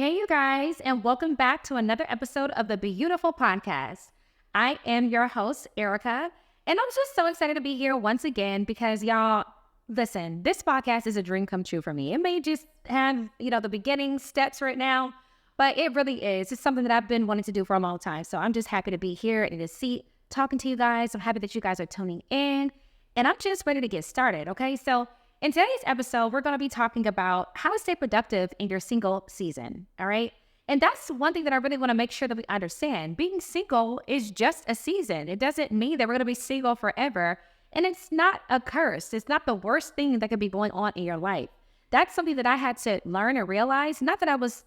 Hey, you guys, and welcome back to another episode of the Beautiful Podcast. I am your host, Erica, and I'm just so excited to be here once again because y'all, listen, this podcast is a dream come true for me. It may just have, the beginning steps right now, but it really is. It's something that I've been wanting to do for a long time. So I'm just happy to be here in this seat talking to you guys. I'm happy that you guys are tuning in, and I'm just ready to get started, okay? So in today's episode, we're going to be talking about how to stay productive in your single season, all right? And that's one thing that I really want to make sure that we understand. Being single is just a season. It doesn't mean that we're going to be single forever. And it's not a curse. It's not the worst thing that could be going on in your life. That's something that I had to learn and realize. Not that I was,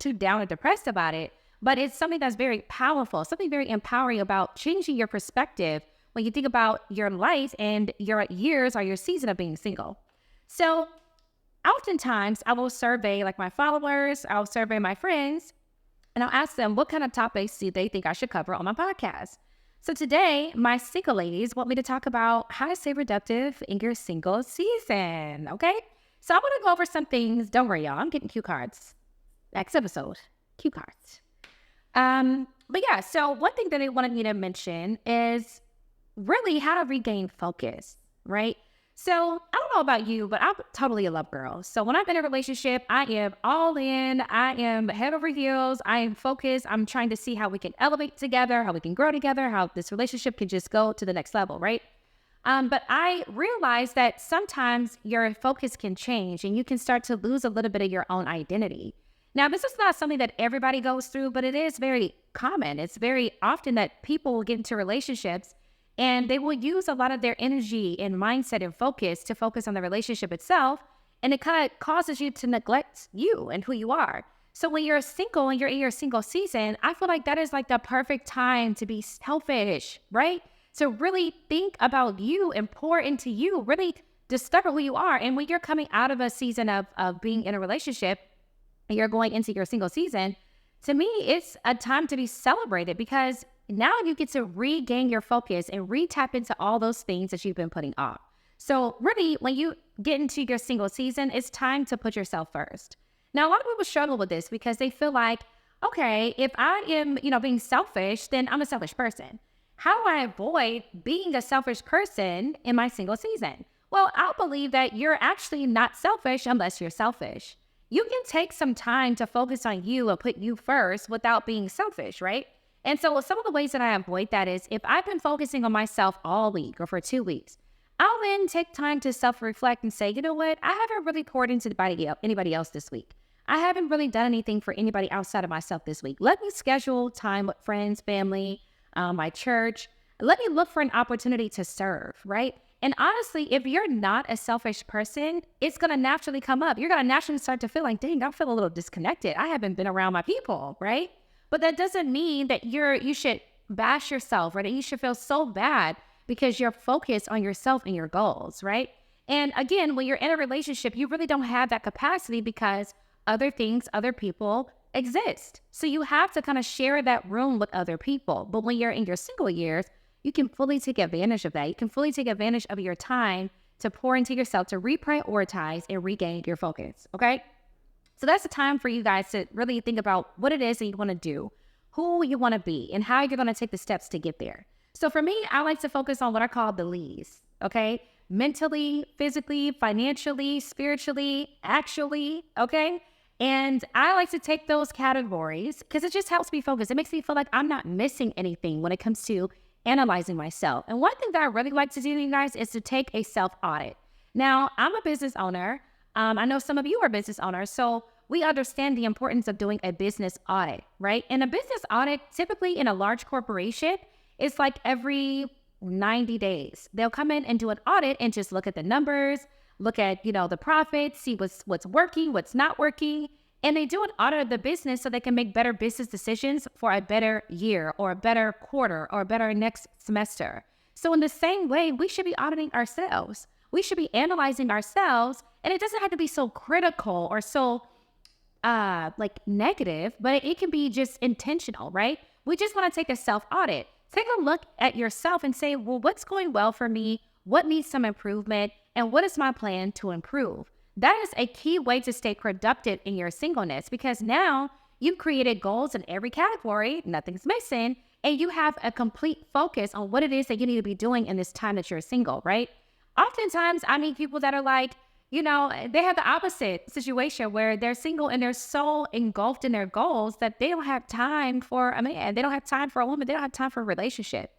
too down or depressed about it, but it's something that's very powerful, something very empowering about changing your perspective when you think about your life and your years or your season of being single. So oftentimes I will survey my followers, I'll survey my friends, and I'll ask them what kind of topics do they think I should cover on my podcast. So today, my single ladies want me to talk about how to stay productive in your single season, okay? So I want to go over some things. Don't worry, y'all. I'm getting cue cards. Next episode, cue cards. But yeah, so one thing that they wanted me to mention is really how to regain focus, right? So I don't know about you, but I'm totally a love girl. So when I'm in a relationship, I am all in. I am head over heels. I am focused. I'm trying to see how we can elevate together, how we can grow together, how this relationship can just go to the next level, right? But I realize that sometimes your focus can change and you can start to lose a little bit of your own identity. Now, this is not something that everybody goes through, but it is very common. It's very often that people will get into relationships and they will use a lot of their energy and mindset and focus to focus on the relationship itself. And it kind of causes you to neglect you and who you are. So when you're single and you're in your single season, I feel like that is the perfect time to be selfish, right? To really think about you and pour into you, really discover who you are. And when you're coming out of a season of being in a relationship and you're going into your single season, to me, it's a time to be celebrated because now you get to regain your focus and re-tap into all those things that you've been putting off. So really, when you get into your single season, it's time to put yourself first. Now, a lot of people struggle with this because they feel like, okay, if I am, being selfish, then I'm a selfish person. How do I avoid being a selfish person in my single season? Well, I believe that you're actually not selfish unless you're selfish. You can take some time to focus on you and put you first without being selfish, right? And so some of the ways that I avoid that is if I've been focusing on myself all week or for 2 weeks, I'll then take time to self-reflect and say, you know what? I haven't really poured into anybody else this week. I haven't really done anything for anybody outside of myself this week. Let me schedule time with friends, family, my church. Let me look for an opportunity to serve, right? And honestly, if you're not a selfish person, it's going to naturally come up. You're going to naturally start to feel like, dang, I feel a little disconnected. I haven't been around my people, right? But that doesn't mean that you should bash yourself, right? That you should feel so bad because you're focused on yourself and your goals, right? And again, when you're in a relationship, you really don't have that capacity because other things, other people exist. So you have to kind of share that room with other people. But when you're in your single years, you can fully take advantage of that. You can fully take advantage of your time to pour into yourself, to reprioritize and regain your focus, okay? So that's the time for you guys to really think about what it is that you want to do, who you want to be, and how you're going to take the steps to get there. So for me, I like to focus on what I call the Lees, okay? Mentally, physically, financially, spiritually, actually, okay? And I like to take those categories because it just helps me focus. It makes me feel like I'm not missing anything when it comes to analyzing myself. And one thing that I really like to do, you guys, is to take a self-audit. Now, I'm a business owner. I know some of you are business owners, so we understand the importance of doing a business audit, right? And a business audit, typically in a large corporation, is like every 90 days. They'll come in and do an audit and just look at the numbers, look at, the profits, see what's working, what's not working. And they do an audit of the business so they can make better business decisions for a better year or a better quarter or a better next semester. So in the same way, we should be auditing ourselves. We should be analyzing ourselves, and it doesn't have to be so critical or so negative, but it can be just intentional, right? We just want to take a self-audit. Take a look at yourself and say, well, what's going well for me? What needs some improvement? And what is my plan to improve? That is a key way to stay productive in your singleness, because now you've created goals in every category, nothing's missing, and you have a complete focus on what it is that you need to be doing in this time that you're single, right? Oftentimes, I meet people that are like, they have the opposite situation where they're single and they're so engulfed in their goals that they don't have time for a man. They don't have time for a woman. They don't have time for a relationship.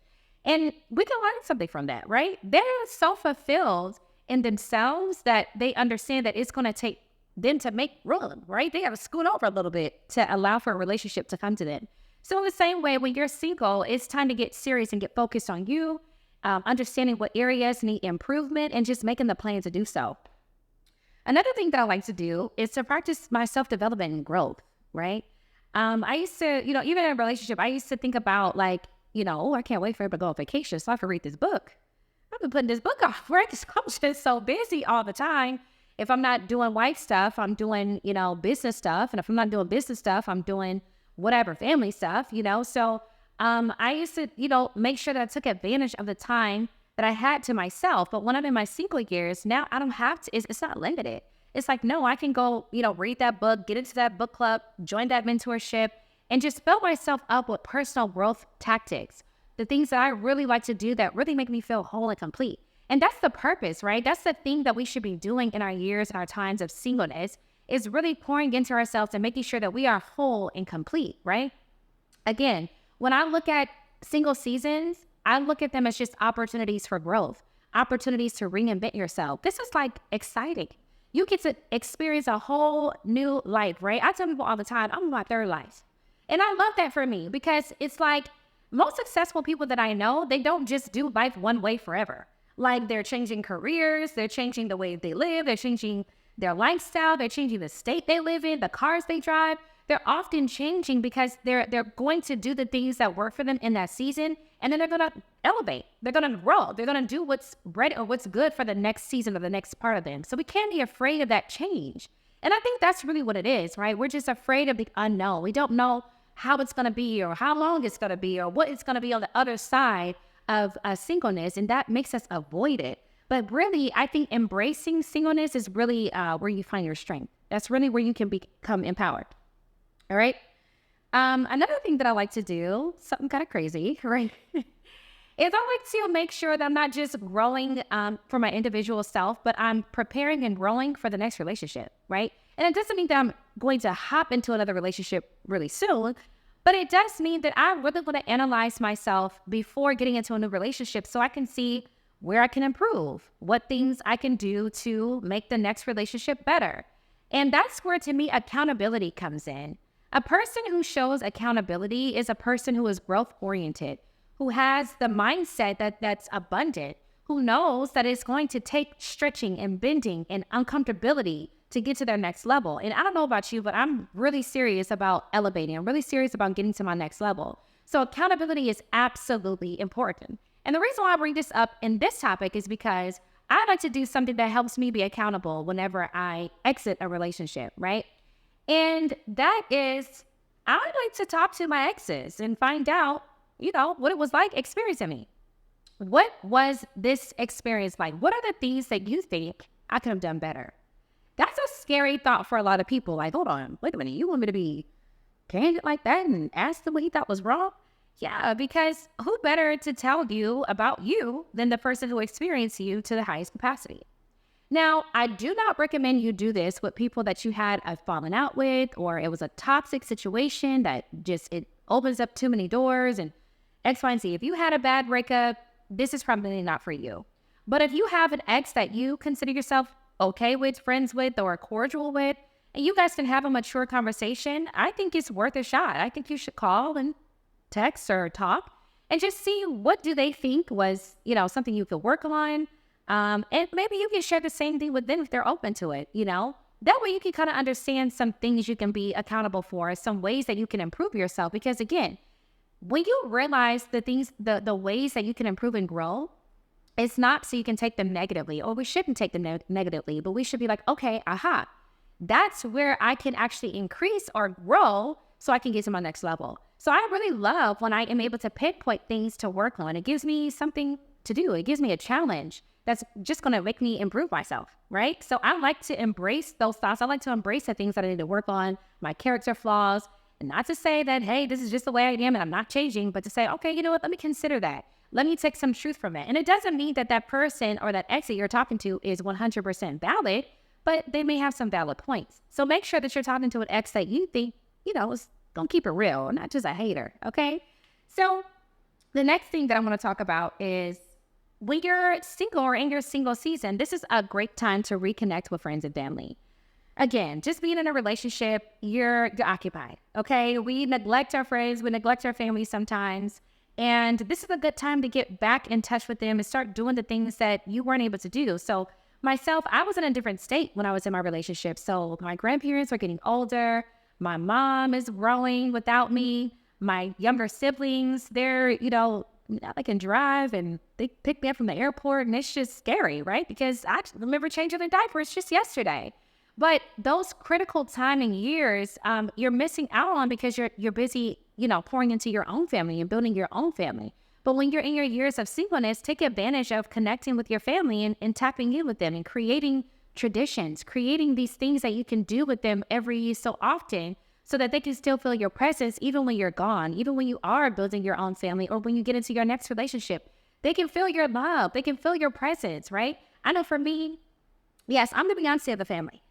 And we can learn something from that, right? They're so fulfilled in themselves that they understand that it's going to take them to make room, right? They got to scoot over a little bit to allow for a relationship to come to them. So in the same way, when you're single, it's time to get serious and get focused on you, understanding what areas need improvement, and just making the plan to do so. Another thing that I like to do is to practice my self-development and growth, right? I used to, even in a relationship, I used to think about like, I can't wait for him to go on vacation so I can read this book. I've been putting this book off, right? Because I'm just so busy all the time. If I'm not doing wife stuff, I'm doing, business stuff. And if I'm not doing business stuff, I'm doing whatever, family stuff, So I used to, make sure that I took advantage of the time that I had to myself. But when I'm in my single years, now I don't have to, it's not limited. It's like, no, I can go, read that book, get into that book club, join that mentorship, and just fill myself up with personal growth tactics, the things that I really like to do that really make me feel whole and complete. And that's the purpose, right? That's the thing that we should be doing in our years and our times of singleness, is really pouring into ourselves and making sure that we are whole and complete, right? Again, when I look at single seasons, I look at them as just opportunities for growth, opportunities to reinvent yourself. This is like exciting. You get to experience a whole new life, right? I tell people all the time, I'm in my third life. And I love that for me, because it's like most successful people that I know, they don't just do life one way forever. Like they're changing careers, they're changing the way they live, they're changing their lifestyle, they're changing the state they live in, the cars they drive. They're often changing because they're going to do the things that work for them in that season, and then they're going to elevate. They're going to grow. They're going to do what's right or what's good for the next season or the next part of them. So we can't be afraid of that change. And I think that's really what it is, right? We're just afraid of the unknown. We don't know how it's going to be or how long it's going to be or what it's going to be on the other side of singleness, and that makes us avoid it. But really, I think embracing singleness is really where you find your strength. That's really where you can become empowered. All right. Another thing that I like to do, something kind of crazy, right, is I like to make sure that I'm not just growing for my individual self, but I'm preparing and growing for the next relationship, right? And it doesn't mean that I'm going to hop into another relationship really soon, but it does mean that I really want to analyze myself before getting into a new relationship so I can see where I can improve, what things I can do to make the next relationship better. And that's where, to me, accountability comes in. A person who shows accountability is a person who is growth-oriented, who has the mindset that's abundant, who knows that it's going to take stretching and bending and uncomfortability to get to their next level. And I don't know about you, but I'm really serious about elevating. I'm really serious about getting to my next level. So accountability is absolutely important. And the reason why I bring this up in this topic is because I like to do something that helps me be accountable whenever I exit a relationship, right? And that is, I like to talk to my exes and find out, what it was like experiencing me. What was this experience like? What are the things that you think I could have done better? That's a scary thought for a lot of people. Like, hold on, wait a minute, you want me to be candid like that and ask them what he thought was wrong? Yeah, because who better to tell you about you than the person who experienced you to the highest capacity? Now, I do not recommend you do this with people that you had a falling out with, or it was a toxic situation that it opens up too many doors and X, Y, and Z. If you had a bad breakup, this is probably not for you. But if you have an ex that you consider yourself okay with, friends with, or cordial with, and you guys can have a mature conversation, I think it's worth a shot. I think you should call and text or talk and just see what do they think was, something you could work on. And maybe you can share the same thing with them if they're open to it, That way you can kind of understand some things you can be accountable for, some ways that you can improve yourself. Because again, when you realize the things, the ways that you can improve and grow, it's not so you can take them negatively, or we shouldn't take them negatively, but we should be like, okay, that's where I can actually increase or grow so I can get to my next level. So I really love when I am able to pinpoint things to work on. It gives me something to do. It gives me a challenge that's just going to make me improve myself, right? So I like to embrace those thoughts. I like to embrace the things that I need to work on, my character flaws, and not to say that, hey, this is just the way I am and I'm not changing, but to say, okay, you know what? Let me consider that. Let me take some truth from it. And it doesn't mean that that person or that ex that you're talking to is 100% valid, but they may have some valid points. So make sure that you're talking to an ex that you think, is going to keep it real, not just a hater, okay? So the next thing that I want to talk about is when you're single or in your single season, this is a great time to reconnect with friends and family. Again, just being in a relationship, you're occupied, okay? We neglect our friends, we neglect our family sometimes, and this is a good time to get back in touch with them and start doing the things that you weren't able to do. So myself, I was in a different state when I was in my relationship. So my grandparents are getting older. My mom is growing without me. My younger siblings, they're, now they can drive and they pick me up from the airport, and it's just scary, right? Because I remember changing their diapers just yesterday. But those critical time and years, you're missing out on because you're busy, pouring into your own family and building your own family. But when you're in your years of singleness, take advantage of connecting with your family and tapping in with them and creating traditions, creating these things that you can do with them every so often, so that they can still feel your presence even when you're gone, even when you are building your own family or when you get into your next relationship. They can feel your love. They can feel your presence, right? I know for me, yes, I'm the Beyonce of the family.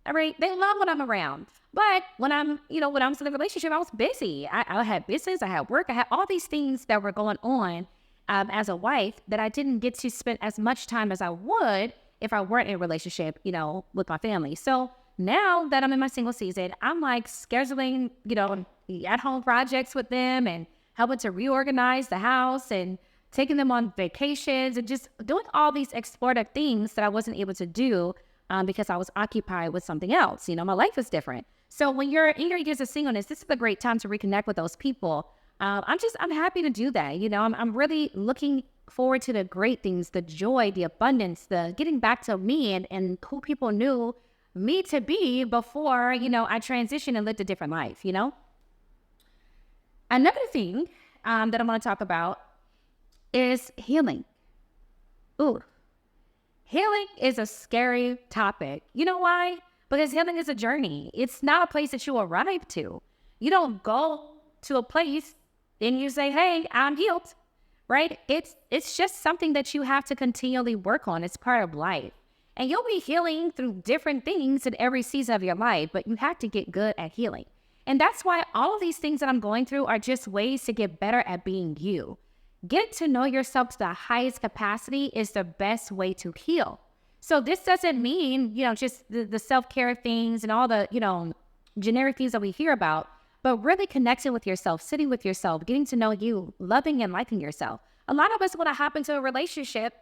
All right. They love when I'm around. But when when I was in a relationship, I was busy. I had business, I had work, I had all these things that were going on as a wife that I didn't get to spend as much time as I would if I weren't in a relationship, with my family. So now that I'm in my single season, I'm like scheduling, at-home projects with them and helping to reorganize the house and taking them on vacations and just doing all these explorative things that I wasn't able to do because I was occupied with something else. My life is different. So when you're in your years of singleness, this is a great time to reconnect with those people. I'm happy to do that. I'm really looking forward to the great things, the joy, the abundance, the getting back to me and who people knew me to be before, I transitioned and lived a different life, Another thing that I'm going to talk about is healing. Ooh, healing is a scary topic. You know why? Because healing is a journey. It's not a place that you arrive to. You don't go to a place and you say, hey, I'm healed, right? It's just something that you have to continually work on. It's part of life. And you'll be healing through different things in every season of your life, but you have to get good at healing. And that's why all of these things that I'm going through are just ways to get better at being you. Get to know yourself to the highest capacity is the best way to heal. So this doesn't mean, just the self-care things and all the, generic things that we hear about, but really connecting with yourself, sitting with yourself, getting to know you, loving and liking yourself. A lot of us want to hop into a relationship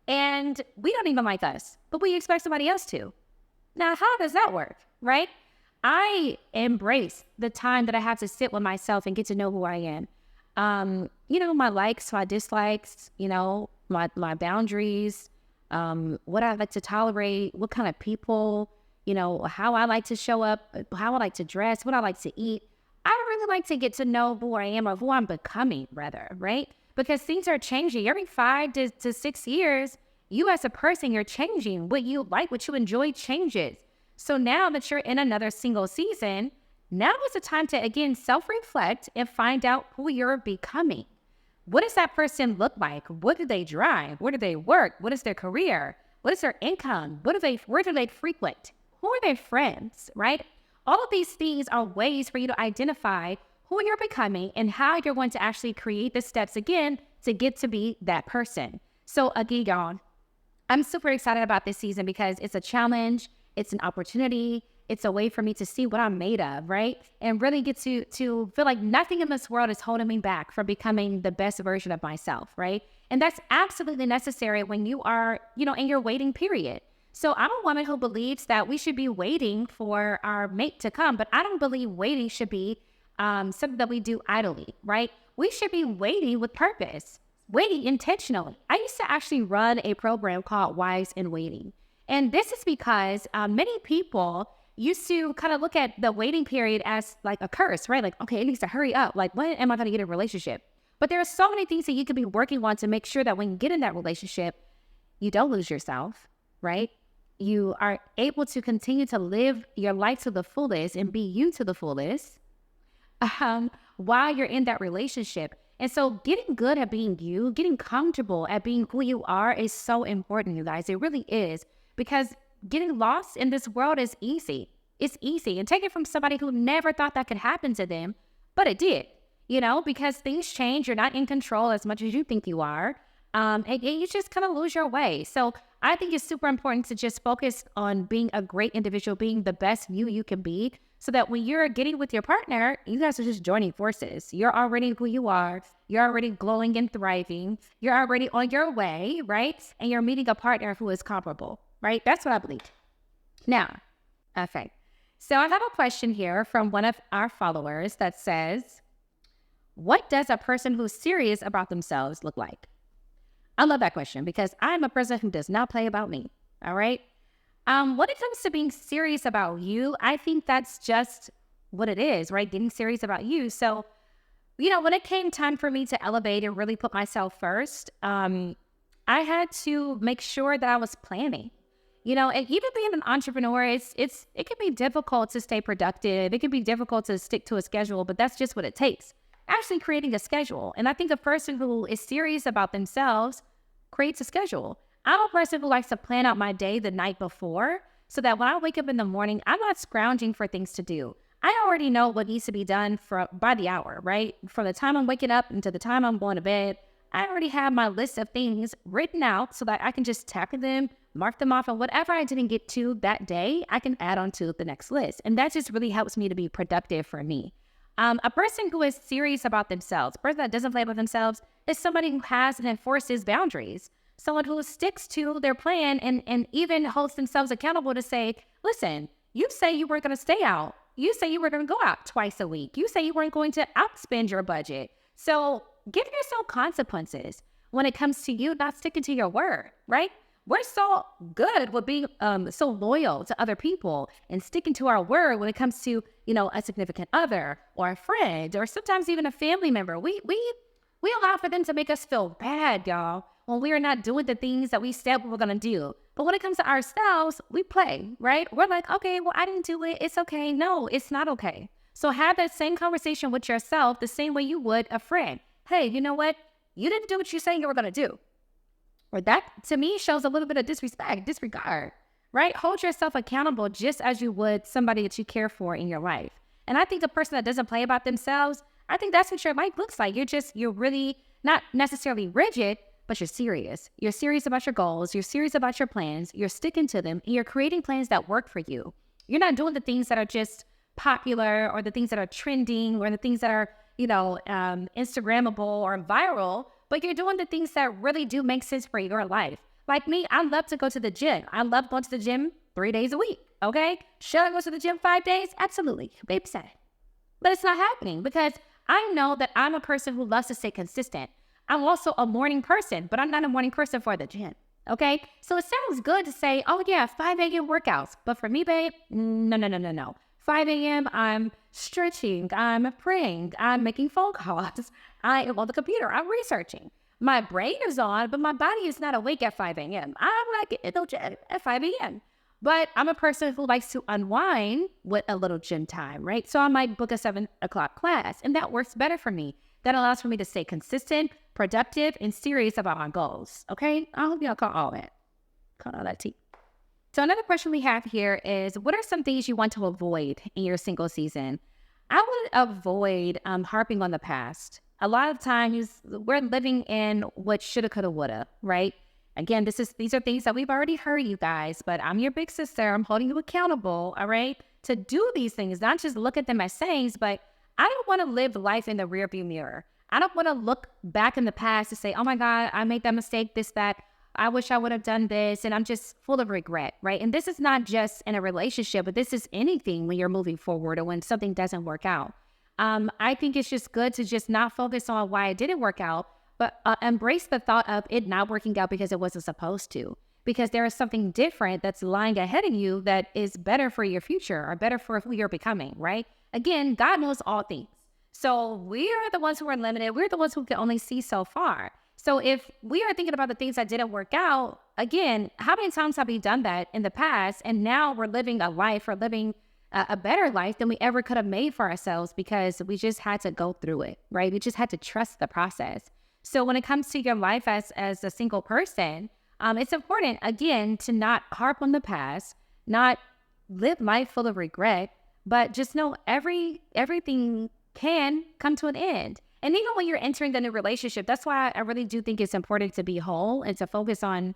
and we don't even like us, but we expect somebody else to. Now, how does that work, right? I embrace the time that I have to sit with myself and get to know who I am. My likes, my dislikes, my boundaries, what I like to tolerate, what kind of people, how I like to show up, how I like to dress, what I like to eat. I really like to get to know who I am or who I'm becoming, rather, right? Because things are changing. Every 5 to 6 years, you as a person, you're changing. What you like, what you enjoy changes. So now that you're in another single season, now is the time to, again, self-reflect and find out who you're becoming. What does that person look like? What do they drive? Where do they work? What is their career? What is their income? Where do they frequent? Who are their friends, right? All of these things are ways for you to identify who you're becoming and how you're going to actually create the steps again to get to be that person. So again, y'all, I'm super excited about this season because it's a challenge. It's an opportunity. It's a way for me to see what I'm made of, right? And really get to feel like nothing in this world is holding me back from becoming the best version of myself, right? And that's absolutely necessary when you are, in your waiting period. So I'm a woman who believes that we should be waiting for our mate to come, but I don't believe waiting should be something that we do idly, right? We should be waiting with purpose, waiting intentionally. I used to actually run a program called Wives in Waiting. And this is because many people used to kind of look at the waiting period as like a curse, right? Like, okay, it needs to hurry up. Like, when am I going to get a relationship? But there are so many things that you could be working on to make sure that when you get in that relationship, you don't lose yourself, right? You are able to continue to live your life to the fullest and be you to the fullest while you're in that relationship. And so getting good at being you, getting comfortable at being who you are is so important, you guys. It really is, because getting lost in this world is easy. It's easy. And take it from somebody who never thought that could happen to them, but it did, because things change. You're not in control as much as you think you are. And you just kind of lose your way. So I think it's super important to just focus on being a great individual, being the best you can be, so that when you're getting with your partner, you guys are just joining forces. You're already who you are. You're already glowing and thriving. You're already on your way, right? And you're meeting a partner who is comparable, right? That's what I believe. Now, okay. So I have a question here from one of our followers that says, what does a person who's serious about themselves look like? I love that question because I'm a person who does not play about me, all right? When it comes to being serious about you, I think that's just what it is, right? Getting serious about you. So, when it came time for me to elevate and really put myself first, I had to make sure that I was planning. And even being an entrepreneur, it can be difficult to stay productive. It can be difficult to stick to a schedule, but that's just what it takes. Actually creating a schedule. And I think a person who is serious about themselves creates a schedule. I'm a person who likes to plan out my day the night before so that when I wake up in the morning, I'm not scrounging for things to do. I already know what needs to be done by the hour, right? From the time I'm waking up until the time I'm going to bed, I already have my list of things written out so that I can just tackle them, mark them off, and whatever I didn't get to that day, I can add on to the next list. And that just really helps me to be productive for me. A person who is serious about themselves, a person that doesn't play with themselves, is somebody who has and enforces boundaries. Someone who sticks to their plan and even holds themselves accountable to say, listen, you say you weren't going to stay out. You say you were going to go out twice a week. You say you weren't going to outspend your budget. So give yourself consequences when it comes to you not sticking to your word, right? We're so good with being so loyal to other people and sticking to our word when it comes to, a significant other or a friend or sometimes even a family member. We allow for them to make us feel bad, y'all, when we are not doing the things that we said we were going to do. But when it comes to ourselves, we play, right? We're like, okay, well, I didn't do it. It's okay. No, it's not okay. So have that same conversation with yourself the same way you would a friend. Hey, you know what? You didn't do what you said you were going to do. Or that, to me, shows a little bit of disregard, right? Hold yourself accountable just as you would somebody that you care for in your life. And I think a person that doesn't play about themselves, I think that's what your life looks like. You're really not necessarily rigid, but you're serious. You're serious about your goals. You're serious about your plans. You're sticking to them. And you're creating plans that work for you. You're not doing the things that are just popular or the things that are trending or the things that are, Instagrammable or viral, but you're doing the things that really do make sense for your life. Like me, I love to go to the gym. I love going to the gym 3 days a week, okay? Should I go to the gym 5 days? Absolutely. Baby said. But it's not happening because I know that I'm a person who loves to stay consistent. I'm also a morning person, but I'm not a morning person for the gym, okay? So it sounds good to say, oh yeah, 5 a.m. workouts. But for me, babe, no. 5 a.m., I'm stretching, I'm praying, I'm making phone calls, I am on the computer, I'm researching. My brain is on, but my body is not awake at 5 a.m. I'm like at 5 a.m. But I'm a person who likes to unwind with a little gym time, right? So I might book a 7 o'clock class, and that works better for me. That allows for me to stay consistent, productive, and serious about my goals, okay? I hope y'all caught all that. Caught all that tea. So another question we have here is, what are some things you want to avoid in your single season? I would avoid harping on the past. A lot of times we're living in what shoulda, coulda, woulda, right? Again, these are things that we've already heard, you guys, but I'm your big sister. I'm holding you accountable, all right? To do these things, not just look at them as sayings, but I don't want to live life in the rearview mirror. I don't want to look back in the past to say, oh my God, I made that mistake, this, that. I wish I would have done this, and I'm just full of regret, right? And this is not just in a relationship, but this is anything when you're moving forward or when something doesn't work out. I think it's just good to just not focus on why it didn't work out, but embrace the thought of it not working out because it wasn't supposed to. Because there is something different that's lying ahead of you that is better for your future or better for who you're becoming, right? Again, God knows all things. So we are the ones who are limited. We're the ones who can only see so far. So if we are thinking about the things that didn't work out, again, how many times have we done that in the past? And now we're living a life or living a better life than we ever could have made for ourselves because we just had to go through it, right? We just had to trust the process. So when it comes to your life as a single person, it's important, again, to not harp on the past, not live life full of regret, but just know everything can come to an end. And even when you're entering a new relationship, that's why I really do think it's important to be whole and to focus on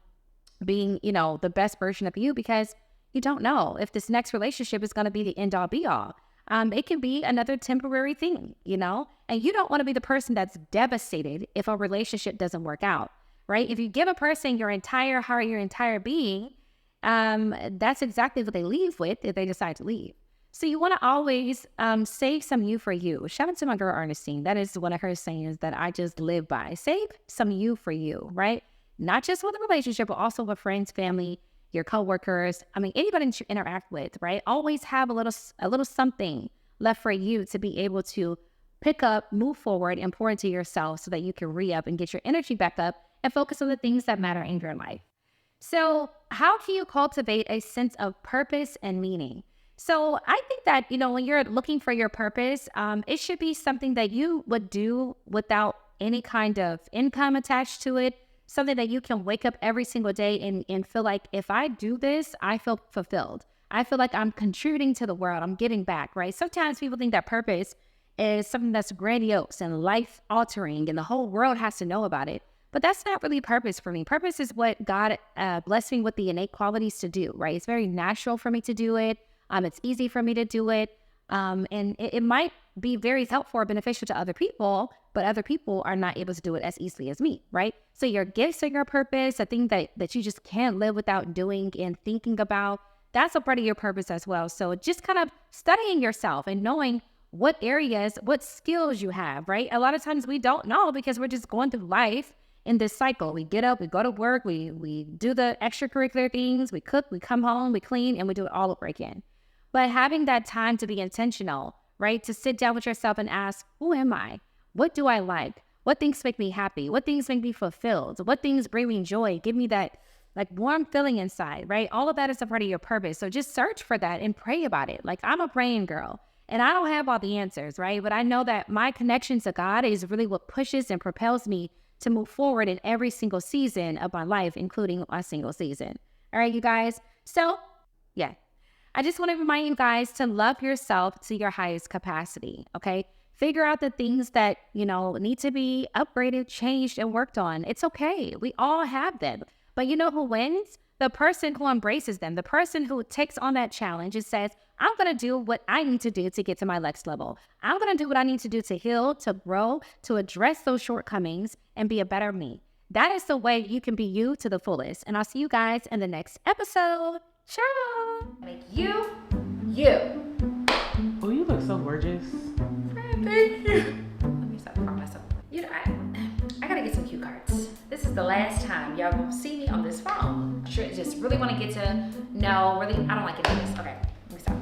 being, the best version of you, because you don't know if this next relationship is going to be the end all be all. It can be another temporary thing, and you don't want to be the person that's devastated if a relationship doesn't work out, right? If you give a person your entire heart, your entire being, that's exactly what they leave with if they decide to leave. So you want to always save some you for you. Shout out to my girl Ernestine. That is one of her sayings that I just live by. Save some you for you, right? Not just with a relationship, but also with friends, family, your coworkers. Anybody that you interact with, right? Always have a little something left for you to be able to pick up, move forward, and pour into yourself so that you can re-up and get your energy back up and focus on the things that matter in your life. So how can you cultivate a sense of purpose and meaning? So I think that, when you're looking for your purpose, it should be something that you would do without any kind of income attached to it, something that you can wake up every single day and feel like, if I do this, I feel fulfilled. I feel like I'm contributing to the world. I'm giving back, right? Sometimes people think that purpose is something that's grandiose and life-altering and the whole world has to know about it. But that's not really purpose for me. Purpose is what God blessed me with the innate qualities to do, right? It's very natural for me to do it. It's easy for me to do it. And it might be very helpful or beneficial to other people, but other people are not able to do it as easily as me, right? So your gifts are your purpose, a thing that you just can't live without doing and thinking about, that's a part of your purpose as well. So just kind of studying yourself and knowing what areas, what skills you have, right? A lot of times we don't know because we're just going through life in this cycle. We get up, we go to work, we do the extracurricular things, we cook, we come home, we clean, and we do it all over again. But having that time to be intentional, right? To sit down with yourself and ask, who am I? What do I like? What things make me happy? What things make me fulfilled? What things bring me joy? Give me that warm feeling inside, right? All of that is a part of your purpose. So just search for that and pray about it. I'm a praying girl and I don't have all the answers, right? But I know that my connection to God is really what pushes and propels me to move forward in every single season of my life, including my single season. All right, you guys. So yeah. I just want to remind you guys to love yourself to your highest capacity, okay? Figure out the things that, need to be upgraded, changed, and worked on. It's okay. We all have them. But you know who wins? The person who embraces them, the person who takes on that challenge and says, I'm going to do what I need to do to get to my next level. I'm going to do what I need to do to heal, to grow, to address those shortcomings, and be a better me. That is the way you can be you to the fullest. And I'll see you guys in the next episode. Ciao. Make you. Oh, you look so gorgeous. Thank you. Let me stop calling myself. I gotta get some cue cards. This is the last time y'all gonna see me on this phone. Just really want to get to know. Really, I don't like any of this. Okay, let me stop.